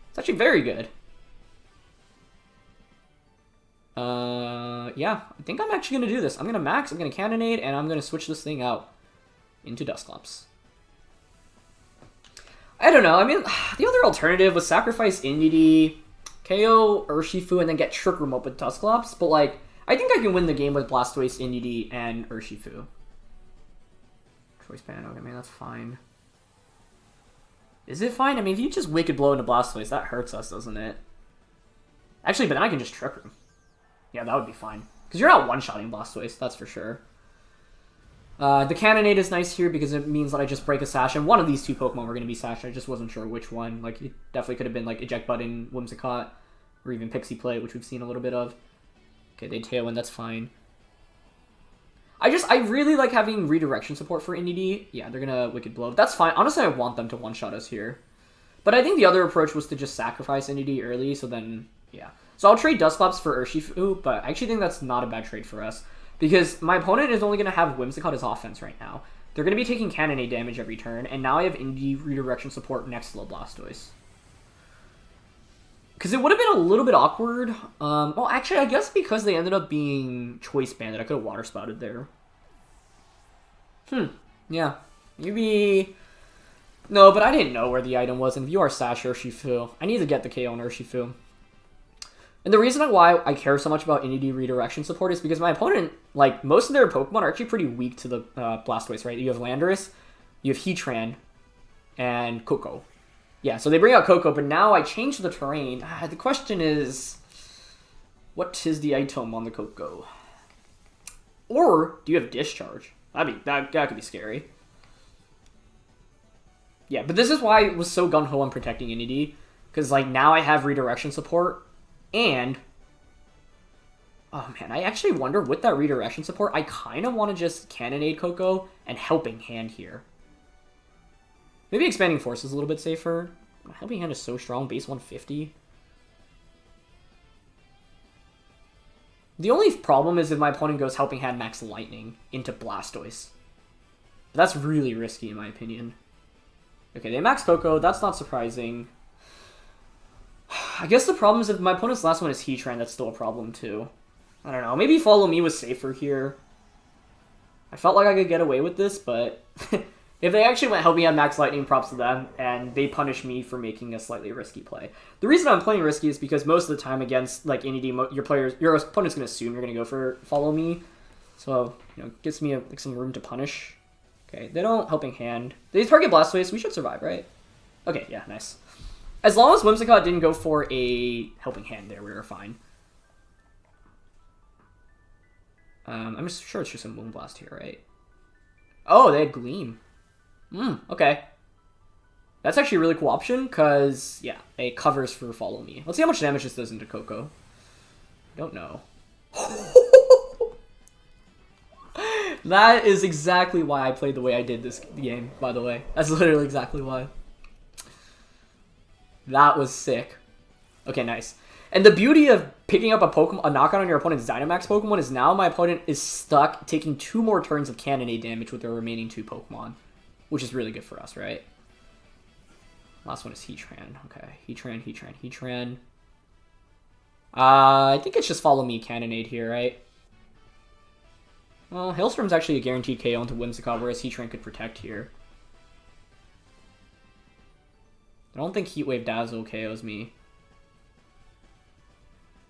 It's actually very good. Yeah, I think I'm actually going to do this. I'm going to max, I'm going to Cannonade, and I'm going to switch this thing out into Dusclops. I don't know. I mean, the other alternative was sacrifice NDD, KO Urshifu, and then get Trick Room up with Dusclops. But, like, I think I can win the game with Blastoise, NDD, and Urshifu. Choice Band, okay, man, that's fine. Is it fine? I mean, if you just Wicked Blow into Blastoise, that hurts us, doesn't it? Actually, but then I can just Trick Room. Yeah, that would be fine. Because you're not one-shotting Blastoise, that's for sure. The Cannonade is nice here because it means that I just break a Sash, and one of these two Pokemon were going to be Sash. I just wasn't sure which one. Like, it definitely could have been, like, Eject Button, Whimsicott, or even Pixie Play, which we've seen a little bit of. Okay, they Tailwind, that's fine. I really like having redirection support for NDD. Yeah, they're going to Wicked Blow. That's fine. Honestly, I want them to one-shot us here. But I think the other approach was to just sacrifice NDD early, so then, yeah. So I'll trade Dusclops for Urshifu, but I actually think that's not a bad trade for us. Because my opponent is only going to have Whimsicott as offense right now. They're going to be taking Cannonade damage every turn, and now I have NDD redirection support next to the Blastoise. Because it would have been a little bit awkward. Well, actually, I guess because they ended up being Choice Banded, I could have Water Spouted there. Yeah. Maybe No, but I didn't know where the item was, and if you are Sash Urshifu, I need to get the KO on Urshifu. And the reason why I care so much about Inity redirection support is because my opponent, like, most of their Pokemon are actually pretty weak to the Blastoise, right? You have Landorus, you have Heatran, and Koko. Yeah, so they bring out Koko, but now I changed the terrain. The question is, what is the item on the Koko? Or do you have Discharge? That could be scary. Yeah, but this is why I was so gung-ho on protecting Inity, because, like, now I have redirection support, and... Oh, man, I actually wonder, with that redirection support, I kind of want to just Cannonade Koko and Helping Hand here. Maybe Expanding Force is a little bit safer. Helping Hand is so strong, base 150. The only problem is if my opponent goes Helping Hand Max Lightning into Blastoise. But that's really risky in my opinion. Okay, they max Koko, that's not surprising. I guess the problem is if my opponent's last one is Heatran, that's still a problem too. I don't know, maybe Follow Me was safer here. I felt like I could get away with this, but if they actually went Helping Hand Max Lightning, props to them, and they punish me for making a slightly risky play. The reason I'm playing risky is because most of the time against like Inity, your opponent's going to assume you're going to go for Follow Me. So, you know, it gives me like some room to punish. Okay, they don't Helping Hand. They target Blastoise, we should survive, right? Okay, yeah, nice. As long as Whimsicott didn't go for a Helping Hand there, we were fine. I'm just sure it's just a Moonblast here, right? Oh, they had Gleam. Okay. That's actually a really cool option, because, yeah, it covers for Follow Me. Let's see how much damage this does into Koko. Don't know. That is exactly why I played the way I did this game, by the way. That's literally exactly why. That was sick. Okay, nice. And the beauty of picking up a knockout on your opponent's Dynamax Pokemon is now my opponent is stuck taking 2 more turns of Cannonade damage with their remaining 2 Pokemon. Which is really good for us, right? Last one is Heatran. Okay, Heatran. I think it's just Follow Me Cannonade here, right? Well, Hailstorm's actually a guaranteed KO into Whimsicott, whereas Heatran could protect here. I don't think Heat Wave Dazzle KOs me.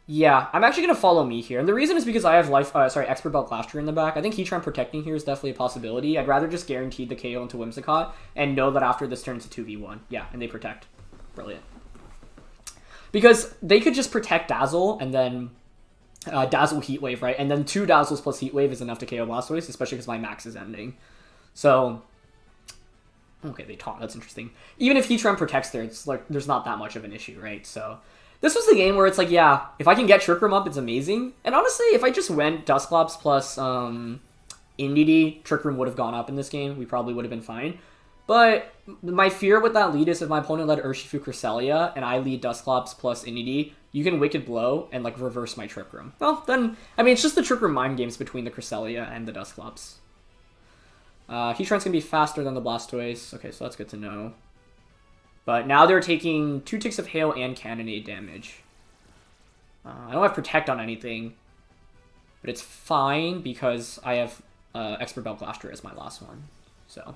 Yeah, I'm actually going to Follow Me here. And the reason is because I have Expert Belt Glastrier in the back. I think Heatran protecting here is definitely a possibility. I'd rather just guarantee the KO into Whimsicott and know that after this turn it's a 2v1. Yeah, and they protect. Brilliant. Because they could just protect Dazzle and then Dazzle Heat Wave, right? And then 2 Dazzles plus Heat Wave is enough to KO Blastoise, especially because my max is ending. So, okay, they taunt. That's interesting. Even if Heatran protects there, it's like there's not that much of an issue, right? So, this was the game where it's like, yeah, if I can get Trick Room up, it's amazing. And honestly, if I just went Dusclops plus Indeedee, Trick Room would have gone up in this game. We probably would have been fine. But my fear with that lead is if my opponent led Urshifu Cresselia and I lead Dusclops plus Indeedee, you can Wicked Blow and like reverse my Trick Room. Well, then, I mean, it's just the Trick Room mind games between the Cresselia and the Dusclops. Heatran's going to be faster than the Blastoise. Okay, so that's good to know. But now they're taking 2 ticks of Hail and Cannonade damage. I don't have Protect on anything. But it's fine because I have Expert Belt Glastrier as my last one. So,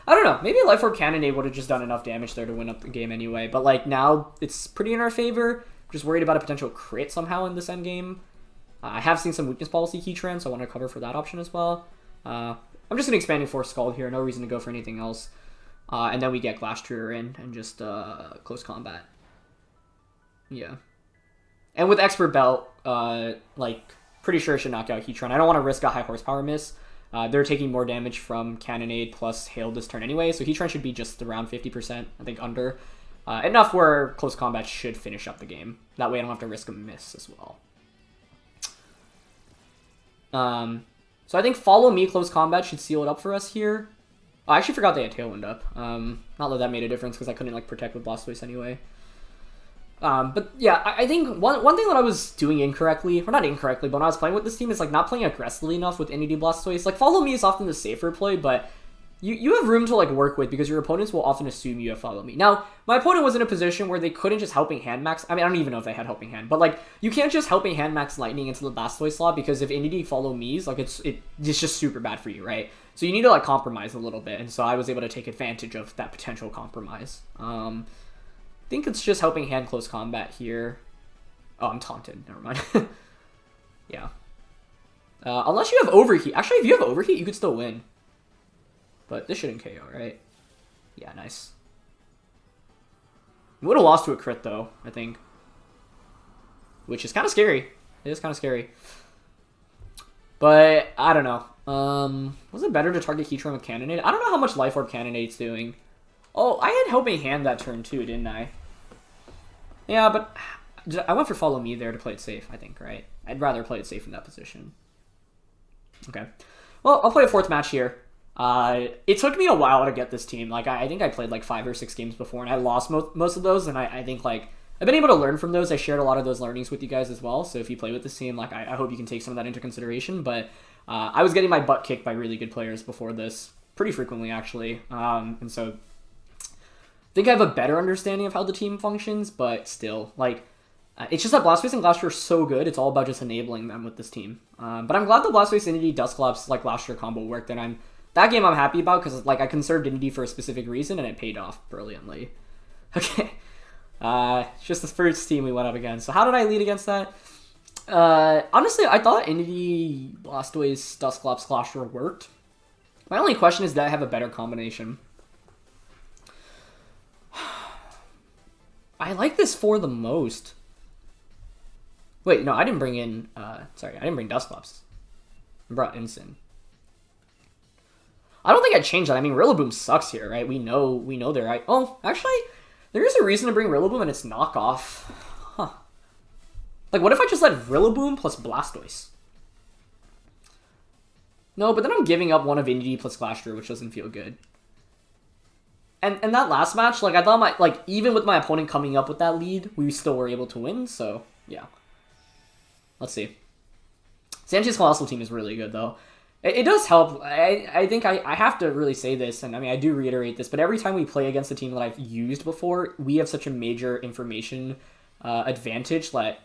I don't know. Maybe Life Orb Cannonade would have just done enough damage there to win up the game anyway. But like now, it's pretty in our favor. Just worried about a potential crit somehow in this endgame. I have seen some Weakness Policy Heatran, so I want to cover for that option as well. I'm just going to Expanding Force Scald here. No reason to go for anything else. And then we get Glastrier in and just close combat. Yeah. And with Expert Belt, like, pretty sure it should knock out Heatran. I don't want to risk a high horsepower miss. They're taking more damage from Cannonade plus Hail this turn anyway, so Heatran should be just around 50%, I think under. Enough where close combat should finish up the game. That way I don't have to risk a miss as well. So I think Follow Me close combat should seal it up for us here. I actually forgot they had Tailwind up. Not that that made a difference because I couldn't like protect with Blastoise anyway. But yeah, I think one thing that I was doing incorrectly, or not incorrectly, but when I was playing with this team is like not playing aggressively enough with Indeedee Blastoise. Like Follow Me is often the safer play, but you have room to like work with because your opponents will often assume you have Follow Me. Now, my opponent was in a position where they couldn't just Helping Hand max. I mean, I don't even know if they had Helping Hand, but like you can't just Helping Hand max Lightning into the Blastoise slot because if Inity Follow Me's, like it's just super bad for you, right? So you need to like compromise a little bit, and so I was able to take advantage of that potential compromise. I think it's just Helping Hand close combat here. Oh, I'm taunted. Never mind. Yeah. Unless you have Overheat. Actually, if you have Overheat, you could still win. But this shouldn't KO, right? Yeah, nice. Would have lost to a crit, though, I think. Which is kind of scary. It is kind of scary. But, I don't know. Was it better to target Heatran with Cannonade? I don't know how much Life Orb Cannonade's doing. Oh, I had Helping Hand that turn, too, didn't I? Yeah, but I went for Follow Me there to play it safe, I think, right? I'd rather play it safe in that position. Okay. Well, I'll play a 4th match here. It took me a while to get this team. Like, I think I played like 5 or 6 games before, and I lost most of those, and I think, like, I've been able to learn from those. I shared a lot of those learnings with you guys as well, so if you play with this team, like, I hope you can take some of that into consideration, but I was getting my butt kicked by really good players before this, pretty frequently, actually, and so I think I have a better understanding of how the team functions, but still, like, it's just that Blastoise and Glastrier are so good, it's all about just enabling them with this team. But I'm glad the Blastoise Inity Dusclops like Glastrier combo worked, and that game I'm happy about because like I conserved Inity for a specific reason and it paid off brilliantly. Okay, it's just the first team we went up against. So how did I lead against that? Honestly, I thought Inity Blastoise Dusclops Glastrier worked. My only question is that I have a better combination. I like this 4 the most. Wait, no, I didn't bring in, sorry, I didn't bring Dusclops. I brought Incin. I don't think I'd change that. I mean, Rillaboom sucks here, right? We know they're right. Oh, actually, there is a reason to bring Rillaboom and it's knockoff. Huh. Like, what if I just let Rillaboom plus Blastoise? No, but then I'm giving up one of Inity plus Glastrier, which doesn't feel good. And that last match, like, I thought even with my opponent coming up with that lead, we still were able to win, so, yeah. Let's see. Sanji's Coalossal team is really good, though. It does help. I think I have to really say this, and I mean, I do reiterate this, but every time we play against a team that I've used before, we have such a major information advantage that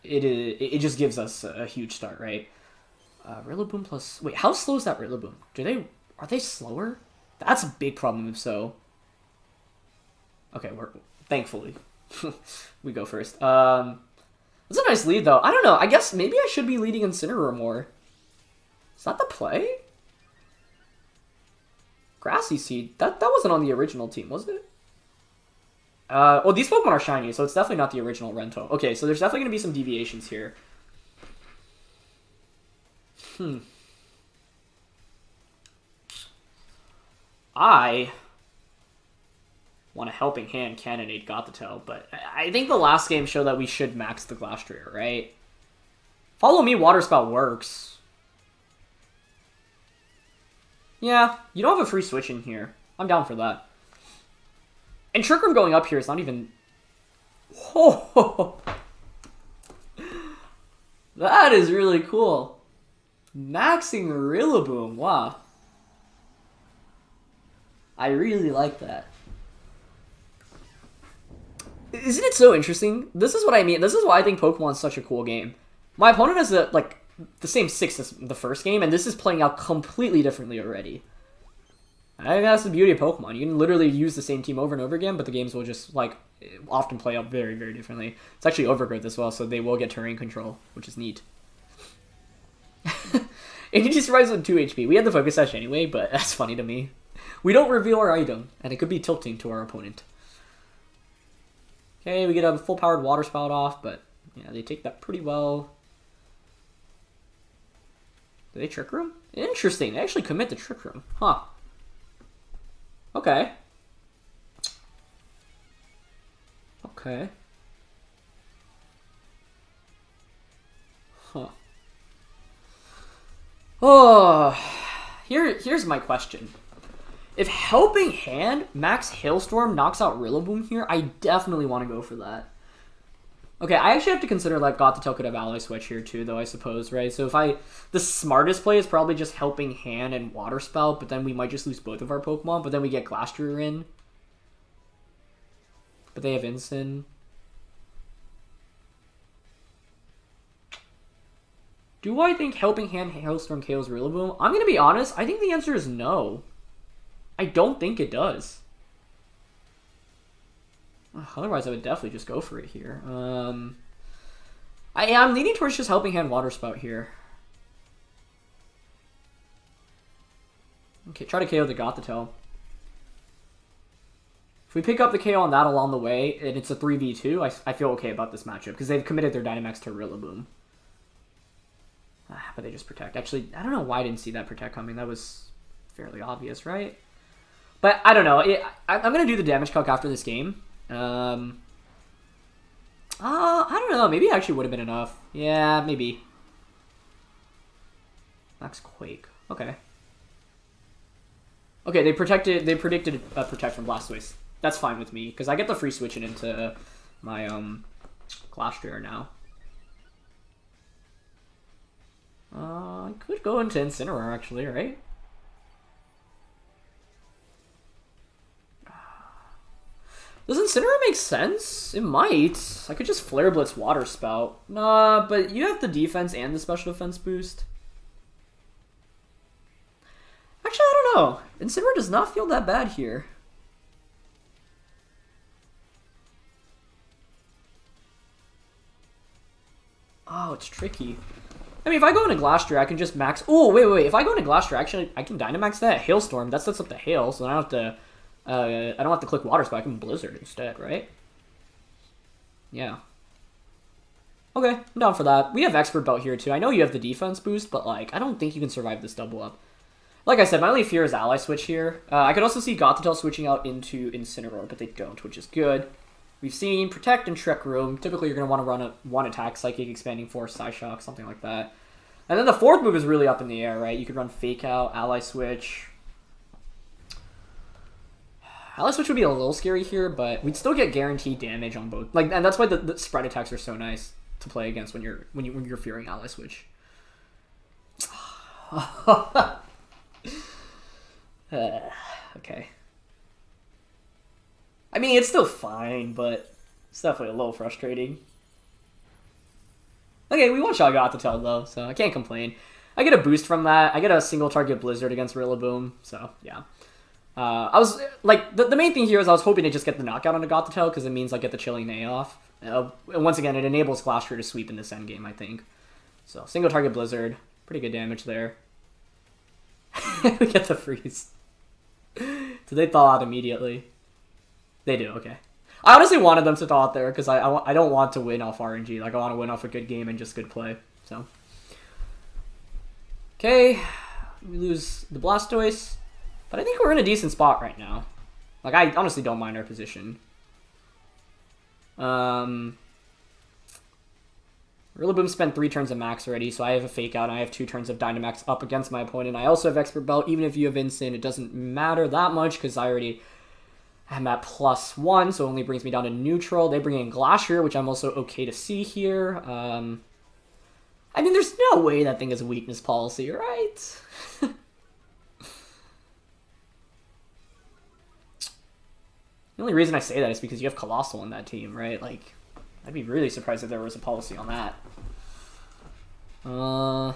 it just gives us a huge start, right? Rillaboom plus... Wait, how slow is that Rillaboom? Are they slower? That's a big problem if so. Okay, thankfully. We go first. That's a nice lead, though. I don't know. I guess maybe I should be leading Incineroar more. Is that the play? Grassy Seed. That wasn't on the original team, was it? Well, these Pokemon are shiny, so it's definitely not the original Rento. Okay, so there's definitely going to be some deviations here. I want a Helping Hand Cannonade Gothitelle, but I think the last game showed that we should max the Glastrier, right? Follow Me Water Spout works. Yeah, you don't have a free switch in here. I'm down for that. And Trick Room going up here is not even... Oh, that is really cool. Maxing Rillaboom, wow. I really like that. Isn't it so interesting? This is what I mean. This is why I think Pokemon's such a cool game. My opponent has the same 6 as the first game, and this is playing out completely differently already. I think that's the beauty of Pokemon. You can literally use the same team over and over again, but the games will just, often play out very, very differently. It's actually Overgrowth as well, so they will get terrain control, which is neat. Energy survives with 2 HP. We had the Focus Sash anyway, but that's funny to me. We don't reveal our item, and it could be tilting to our opponent. Okay, we get a full-powered Water Spout off, but yeah, they take that pretty well. Do they Trick Room? Interesting. They actually commit to Trick Room. Huh. Okay. Okay. Huh. Oh, here's my question. If Helping Hand, Max Hailstorm knocks out Rillaboom here, I definitely want to go for that. Okay, I actually have to consider, like, Gothitelle could have Ally Switch here, too, though, I suppose, right? So the smartest play is probably just Helping Hand and Water Spout, but then we might just lose both of our Pokemon, but then we get Glastrier in. But they have Incin. Do I think Helping Hand Hailstorm KOs Rillaboom? I'm gonna be honest, I think the answer is no. I don't think it does. Otherwise, I would definitely just go for it here. I'm leaning towards just Helping Hand Water Spout here. Okay, try to KO the Gothitelle. If we pick up the KO on that along the way, and it's a 3v2, I feel okay about this matchup, because they've committed their Dynamax to Rillaboom. But they just Protect. Actually, I don't know why I didn't see that Protect coming. That was fairly obvious, right? But I don't know. I'm going to do the damage calc after this game. I don't know. Maybe it actually would have been enough. Yeah, maybe. Max Quake. Okay. Okay, they predicted a Protect from Blastoise. That's fine with me, because I get the free switching into my Glastrier now. I could go into Incineroar, actually, right? Does Incineroar make sense? It might. I could just Flare Blitz Water Spout. Nah, but you have the defense and the special defense boost. Actually, I don't know. Incineroar does not feel that bad here. Oh, it's tricky. I mean, if I go into Glastrier, I can just max... Oh, wait. If I go into Glastrier, actually, I can Dynamax that. Hailstorm, that sets up the Hail, so I don't have to click Water Spout. I can Blizzard instead, right? Yeah. Okay, I'm down for that. We have Expert Belt here, too. I know you have the defense boost, but, like, I don't think you can survive this double up. Like I said, my only fear is Ally Switch here. I could also see Gothitelle switching out into Incineroar, but they don't, which is good. We've seen Protect and Trick Room. Typically, you're going to want to run a one attack, Psychic, Expanding Force, Psyshock, something like that. And then the fourth move is really up in the air, right? You could run Fake Out, Ally Switch. Ally Switch would be a little scary here, but we'd still get guaranteed damage on both. Like, and that's why the spread attacks are so nice to play against when you're fearing Ally Switch. Okay. I mean, it's still fine, but it's definitely a little frustrating. Okay, we one-shot Gothitelle, though, so I can't complain. I get a boost from that. I get a single-target Blizzard against Rillaboom, so, yeah. I was, like, the main thing here is I was hoping to just get the knockout on the Gothitelle, because it means I get the Chilling Nay off. Once again, it enables Glastrier to sweep in this endgame, I think. So, single-target Blizzard. Pretty good damage there. We get the freeze. Do they thaw out immediately? They do, okay. I honestly wanted them to thaw out there because I don't want to win off RNG. Like, I want to win off a good game and just good play. So, okay. We lose the Blastoise. But I think we're in a decent spot right now. Like, I honestly don't mind our position. Rillaboom spent 3 turns of Max already, so I have a Fake Out, and I have 2 turns of Dynamax up against my opponent. I also have Expert Belt. Even if you have Incin, it doesn't matter that much, because I already am at +1, so it only brings me down to neutral. They bring in Glastrier, which I'm also okay to see here. I mean, there's no way that thing is a weakness policy, right? The only reason I say that is because you have Coalossal on that team, right? Like, I'd be really surprised if there was a policy on that. I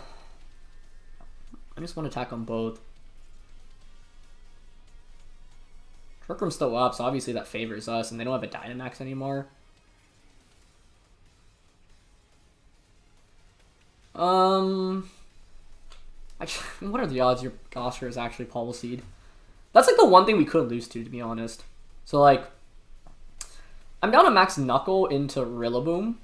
just want to attack on both. Trick Room's still up, so obviously that favors us, and they don't have a Dynamax anymore. Actually, what are the odds your Glastrier is actually Policied? That's like the one thing we could lose to be honest. So, like, I'm down to max Knuckle into Rillaboom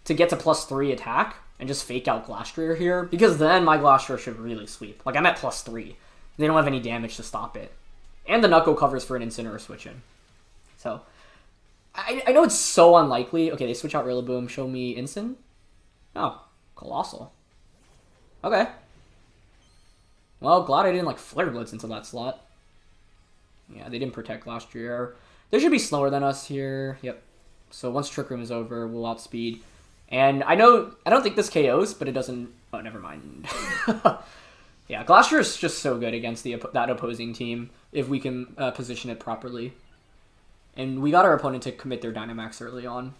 to get to +3 attack and just Fake Out Glastrier here, because then my Glastrier should really sweep. Like, I'm at +3. They don't have any damage to stop it. And the Knuckle covers for an Incineroar switch in. So, I know it's so unlikely. Okay, they switch out Rillaboom, show me Incin. Oh, Coalossal. Okay. Well, glad I didn't, like, Flare Blitz into that slot. Yeah, they didn't protect Glastrier. They should be slower than us here. Yep. So once Trick Room is over, we'll outspeed. And I don't think this KOs, but it doesn't... Oh, never mind. Yeah, Glastrier is just so good against that opposing team if we can position it properly. And we got our opponent to commit their Dynamax early on.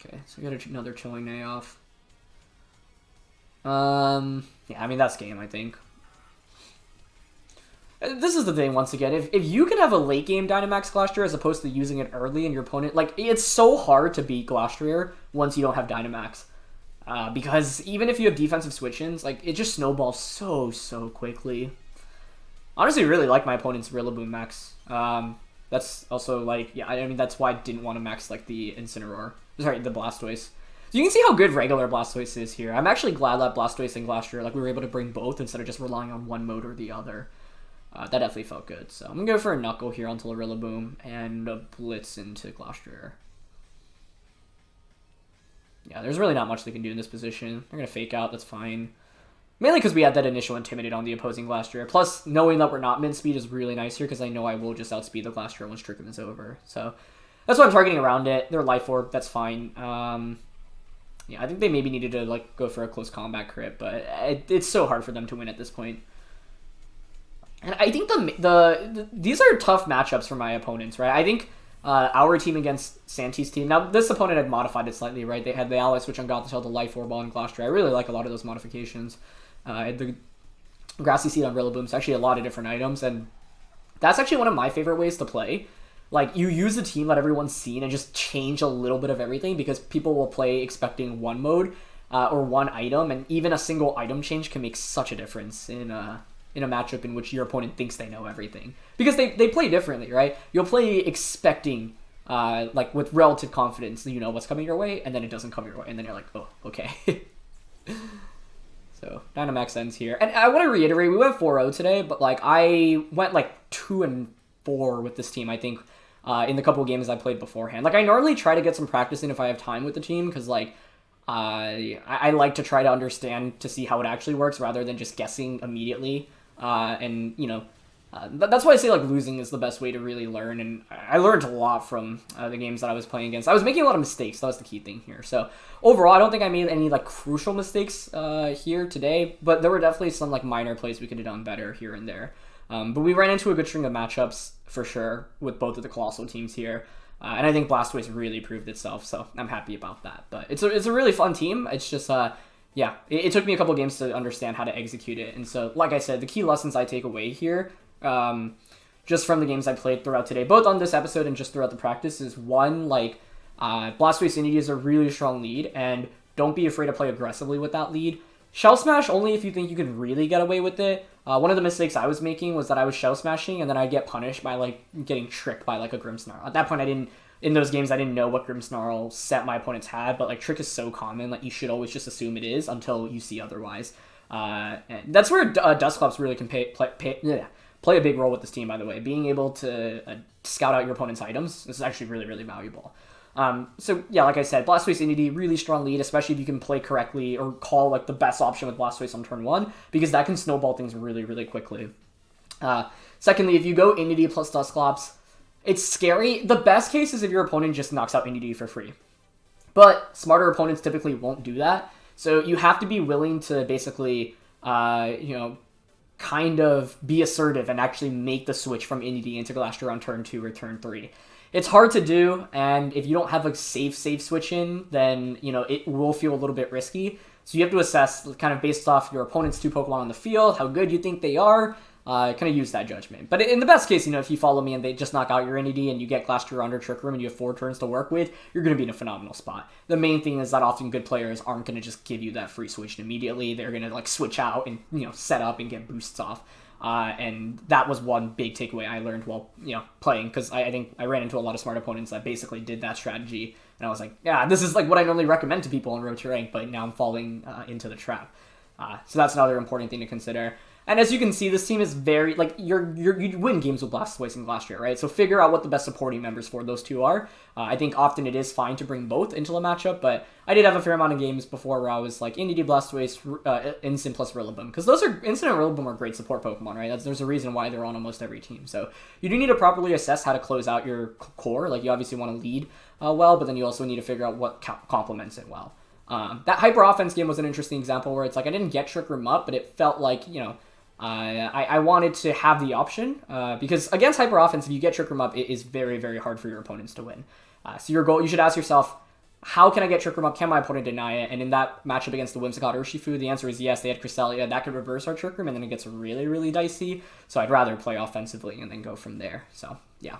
Okay, so we got another Chilling Nay off. Yeah, I mean, that's game, I think. This is the thing, once again, if you can have a late game Dynamax Glastrier as opposed to using it early and your opponent, like, it's so hard to beat Glastrier once you don't have Dynamax. Because even if you have defensive switch-ins, like, it just snowballs so quickly. Honestly, I really like my opponent's Rillaboom max. That's also, like, yeah, I mean, that's why I didn't want to max, like, the Incineroar. Sorry, the Blastoise. So you can see how good regular Blastoise is here. I'm actually glad that Blastoise and Glastrier, like, we were able to bring both instead of just relying on one mode or the other. That definitely felt good. So I'm going to go for a Knuckle here onto a Rillaboom and a Blitz into Glastrier. Yeah, there's really not much they can do in this position. They're going to Fake Out, that's fine. Mainly because we had that initial Intimidate on the opposing Glastrier. Plus, knowing that we're not mid-speed is really nice here because I know I will just outspeed the Glastrier once Trick Room is over. So that's why I'm targeting around it. They're Life Orb, that's fine. Yeah, I think they maybe needed to like go for a close combat crit, but it's so hard for them to win at this point. And I think these are tough matchups for my opponents, right? I think our team against Santi's team. Now, this opponent had modified it slightly, right? They had the Ally Switch on Gothitelle, the Life Orb on Glastrier. I really like a lot of those modifications. The Grassy Seed on Rillaboom is actually a lot of different items, and that's actually one of my favorite ways to play. Like, you use a team that everyone's seen and just change a little bit of everything because people will play expecting one mode or one item, and even a single item change can make such a difference in a matchup in which your opponent thinks they know everything. Because they play differently, right? You'll play expecting, like, with relative confidence, you know what's coming your way, and then it doesn't come your way, and then you're like, oh, okay. So, Dynamax ends here. And I want to reiterate, we went 4-0 today, but, like, I went, like, 2-4 with this team, I think, in the couple of games I played beforehand. Like, I normally try to get some practice in if I have time with the team, because, like, I like to try to understand to see how it actually works rather than just guessing immediately. And, you know, that's why I say, like, losing is the best way to really learn, and I learned a lot from the games that I was playing against. I was making a lot of mistakes. That was the key thing here. So, overall, I don't think I made any, like, crucial mistakes here today, but there were definitely some, like, minor plays we could have done better here and there. But we ran into a good string of matchups, for sure, with both of the Coalossal teams here. And I think Blastoise really proved itself, so I'm happy about that. But it's a really fun team. It's just, yeah, it took me a couple games to understand how to execute it. And so, like I said, the key lessons I take away here, just from the games I played throughout today, both on this episode and just throughout the practice, is one, like, Blastoise Indy is a really strong lead, and don't be afraid to play aggressively with that lead. Shell Smash only if you think you can really get away with it. One of the mistakes I was making was that I was Shell Smashing, and then I'd get punished by, like, getting tricked by, like, a Grimmsnarl. At that point, in those games, I didn't know what Grimmsnarl set my opponents had, but, like, Trick is so common, like, you should always just assume it is until you see otherwise. And that's where Dusclops really can play a big role with this team, by the way. Being able to scout out your opponent's items, this is actually really, really valuable. So, yeah, like I said, Blastoise Indy, really strong lead, especially if you can play correctly or call, like, the best option with Blastoise on turn 1, because that can snowball things really, really quickly. Secondly, if you go Indy plus Dusclops, it's scary. The best case is if your opponent just knocks out Indy for free. But smarter opponents typically won't do that, so you have to be willing to basically, you know, kind of be assertive and actually make the switch from Indy into Glastrier on turn 2 or turn 3. It's hard to do, and if you don't have a safe switch in, then, you know, it will feel a little bit risky. So you have to assess, kind of based off your opponent's 2 Pokemon on the field, how good you think they are, kind of use that judgment. But in the best case, you know, if you follow me and they just knock out your Indy and you get Glastrier under Trick Room and you have 4 turns to work with, you're going to be in a phenomenal spot. The main thing is that often good players aren't going to just give you that free switch immediately. They're going to, like, switch out and, you know, set up and get boosts off. And that was one big takeaway I learned while, you know, playing, because I think I ran into a lot of smart opponents that basically did that strategy, and I was like, yeah, this is like what I normally recommend to people on Road to Rank, but now I'm falling into the trap. So that's another important thing to consider. And as you can see, this team is very, like, you win games with Blastoise and Glastrier, right? So figure out what the best supporting members for those two are. I think often it is fine to bring both into a matchup, but I did have a fair amount of games before where I was like, NDD Blastoise, Incin plus Rillaboom. Because those are, Incin and Rillaboom are great support Pokemon, right? There's a reason why they're on almost every team. So you do need to properly assess how to close out your core. Like, you obviously want to lead well, but then you also need to figure out what complements it well. That Hyper Offense game was an interesting example where it's like, I didn't get Trick Room up, but it felt like, you know, I wanted to have the option because against Hyper Offense, if you get Trick Room up, it is very, very hard for your opponents to win. So your goal, you should ask yourself, how can I get Trick Room up? Can my opponent deny it? And in that matchup against the Whimsicott Urshifu, the answer is yes. They had Cresselia. That could reverse our Trick Room, and then it gets really, really dicey. So I'd rather play offensively and then go from there. So, yeah.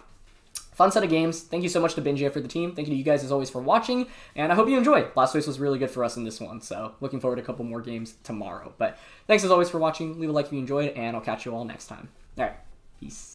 Fun set of games. Thank you so much to Binjay for the team. Thank you to you guys as always for watching, and I hope you enjoyed. Blastoise was really good for us in this one, so looking forward to a couple more games tomorrow. But thanks as always for watching. Leave a like if you enjoyed, and I'll catch you all next time. All right, peace.